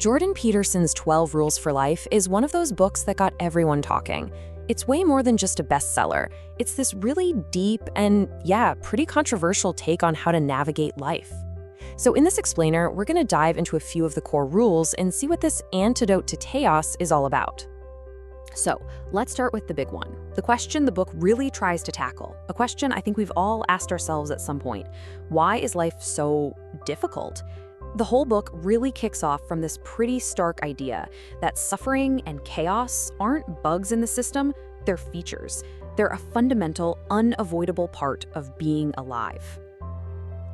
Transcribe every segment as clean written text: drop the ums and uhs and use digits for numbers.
Jordan Peterson's 12 Rules for Life is one of those books that got everyone talking. It's way more than just a bestseller. It's this really deep and, pretty controversial take on how to navigate life. So in this explainer, we're going to dive into a few of the core rules and see what this antidote to chaos is all about. So let's start with the big one, the question the book really tries to tackle, a question I think we've all asked ourselves at some point. Why is life so difficult? The whole book really kicks off from this pretty stark idea that suffering and chaos aren't bugs in the system, they're features. They're a fundamental, unavoidable part of being alive.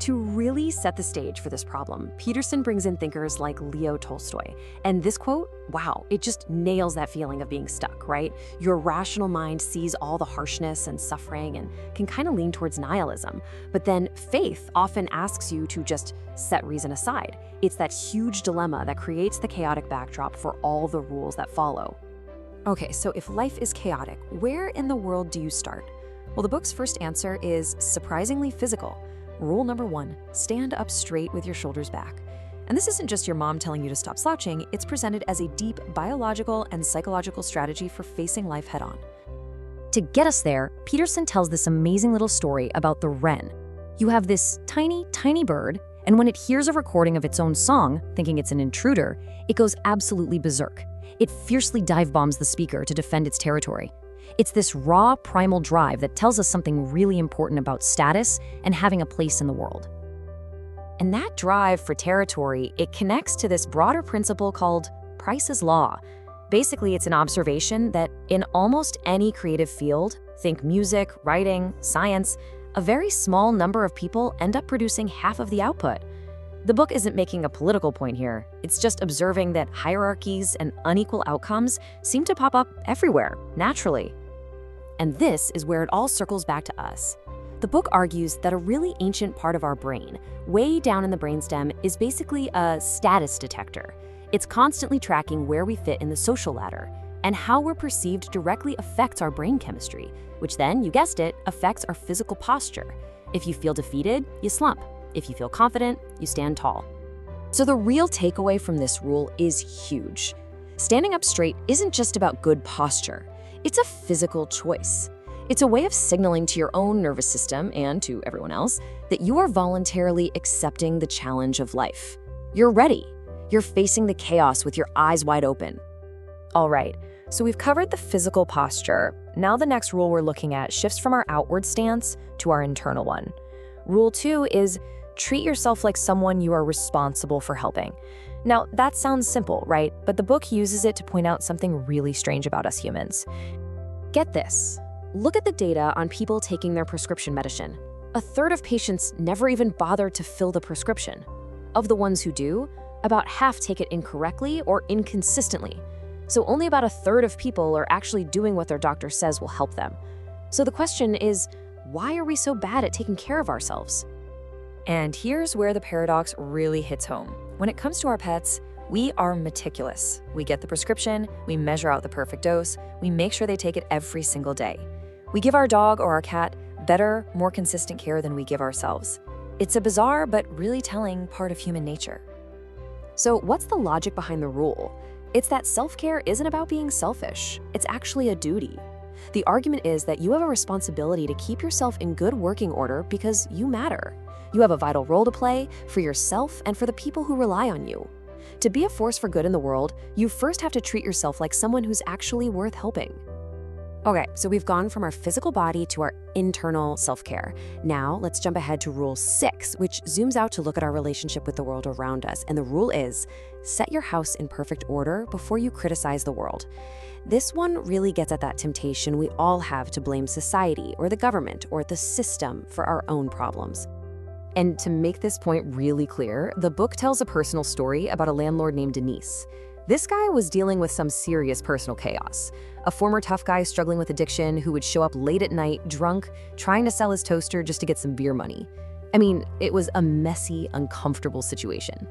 To really set the stage for this problem, Peterson brings in thinkers like Leo Tolstoy. And this quote, wow, it just nails that feeling of being stuck, right? Your rational mind sees all the harshness and suffering and can kind of lean towards nihilism. But then faith often asks you to just set reason aside. It's that huge dilemma that creates the chaotic backdrop for all the rules that follow. Okay, so if life is chaotic, where in the world do you start? Well, the book's first answer is surprisingly physical. Rule number 1, stand up straight with your shoulders back. And this isn't just your mom telling you to stop slouching, it's presented as a deep biological and psychological strategy for facing life head-on. To get us there, Peterson tells this amazing little story about the wren. You have this tiny, tiny bird, and when it hears a recording of its own song, thinking it's an intruder, it goes absolutely berserk. It fiercely dive bombs the speaker to defend its territory. It's this raw, primal drive that tells us something really important about status and having a place in the world. And that drive for territory, it connects to this broader principle called Price's Law. Basically, it's an observation that in almost any creative field, think music, writing, science, a very small number of people end up producing half of the output. The book isn't making a political point here. It's just observing that hierarchies and unequal outcomes seem to pop up everywhere, naturally. And this is where it all circles back to us. The book argues that a really ancient part of our brain, way down in the brainstem, is basically a status detector. It's constantly tracking where we fit in the social ladder, and how we're perceived directly affects our brain chemistry, which then, you guessed it, affects our physical posture. If you feel defeated, you slump. If you feel confident, you stand tall. So the real takeaway from this rule is huge. Standing up straight isn't just about good posture. It's a physical choice. It's a way of signaling to your own nervous system and to everyone else that you are voluntarily accepting the challenge of life. You're ready. You're facing the chaos with your eyes wide open. All right, so we've covered the physical posture. Now the next rule we're looking at shifts from our outward stance to our internal one. Rule 2 is treat yourself like someone you are responsible for helping. Now, that sounds simple, right? But the book uses it to point out something really strange about us humans. Get this. Look at the data on people taking their prescription medicine. A third of patients never even bother to fill the prescription. Of the ones who do, about half take it incorrectly or inconsistently. So only about a third of people are actually doing what their doctor says will help them. So the question is, why are we so bad at taking care of ourselves? And here's where the paradox really hits home. When it comes to our pets, we are meticulous. We get the prescription, we measure out the perfect dose, we make sure they take it every single day. We give our dog or our cat better, more consistent care than we give ourselves. It's a bizarre but really telling part of human nature. So what's the logic behind the rule? It's that self-care isn't about being selfish. It's actually a duty. The argument is that you have a responsibility to keep yourself in good working order because you matter. You have a vital role to play for yourself and for the people who rely on you. To be a force for good in the world, you first have to treat yourself like someone who's actually worth helping. Okay, so we've gone from our physical body to our internal self-care. Now, let's jump ahead to Rule 6, which zooms out to look at our relationship with the world around us. And the rule is, set your house in perfect order before you criticize the world. This one really gets at that temptation we all have to blame society or the government or the system for our own problems. And to make this point really clear, the book tells a personal story about a landlord named Denise. This guy was dealing with some serious personal chaos. A former tough guy struggling with addiction who would show up late at night, drunk, trying to sell his toaster just to get some beer money. I mean, it was a messy, uncomfortable situation.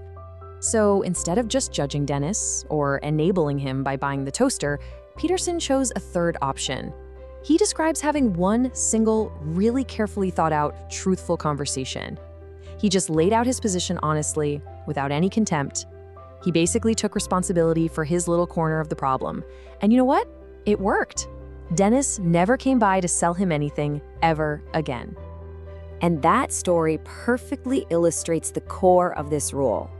So instead of just judging Dennis or enabling him by buying the toaster, Peterson chose a third option. He describes having one single, really carefully thought out, truthful conversation. He just laid out his position honestly, without any contempt. He basically took responsibility for his little corner of the problem. And you know what? It worked. Dennis never came by to sell him anything ever again. And that story perfectly illustrates the core of this rule.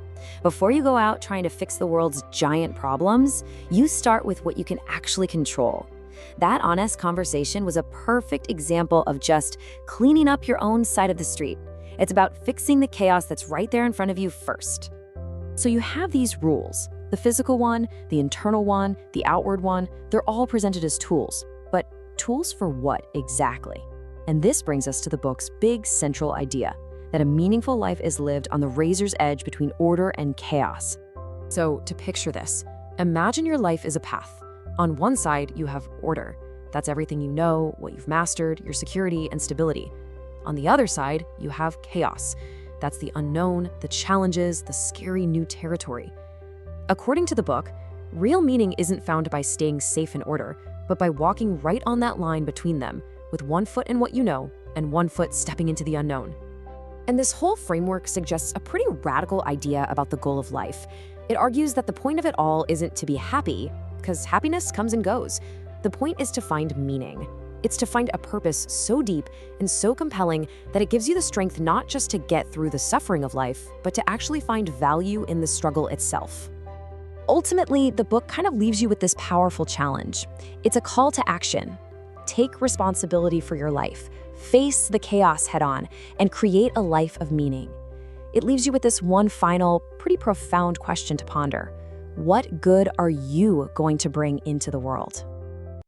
Before you go out trying to fix the world's giant problems, you start with what you can actually control. That honest conversation was a perfect example of just cleaning up your own side of the street. It's about fixing the chaos that's right there in front of you first. So you have these rules. The physical one, the internal one, the outward one, they're all presented as tools. But tools for what exactly? And this brings us to the book's big central idea, that a meaningful life is lived on the razor's edge between order and chaos. So to picture this, imagine your life is a path. On one side, you have order. That's everything you know, what you've mastered, your security and stability. On the other side, you have chaos. That's the unknown, the challenges, the scary new territory. According to the book, real meaning isn't found by staying safe in order, but by walking right on that line between them, with one foot in what you know and one foot stepping into the unknown. And this whole framework suggests a pretty radical idea about the goal of life. It argues that the point of it all isn't to be happy, because happiness comes and goes. The point is to find meaning. It's to find a purpose so deep and so compelling that it gives you the strength not just to get through the suffering of life, but to actually find value in the struggle itself. Ultimately, the book kind of leaves you with this powerful challenge. It's a call to action. Take responsibility for your life, face the chaos head-on, and create a life of meaning. It leaves you with this one final, pretty profound question to ponder. What good are you going to bring into the world?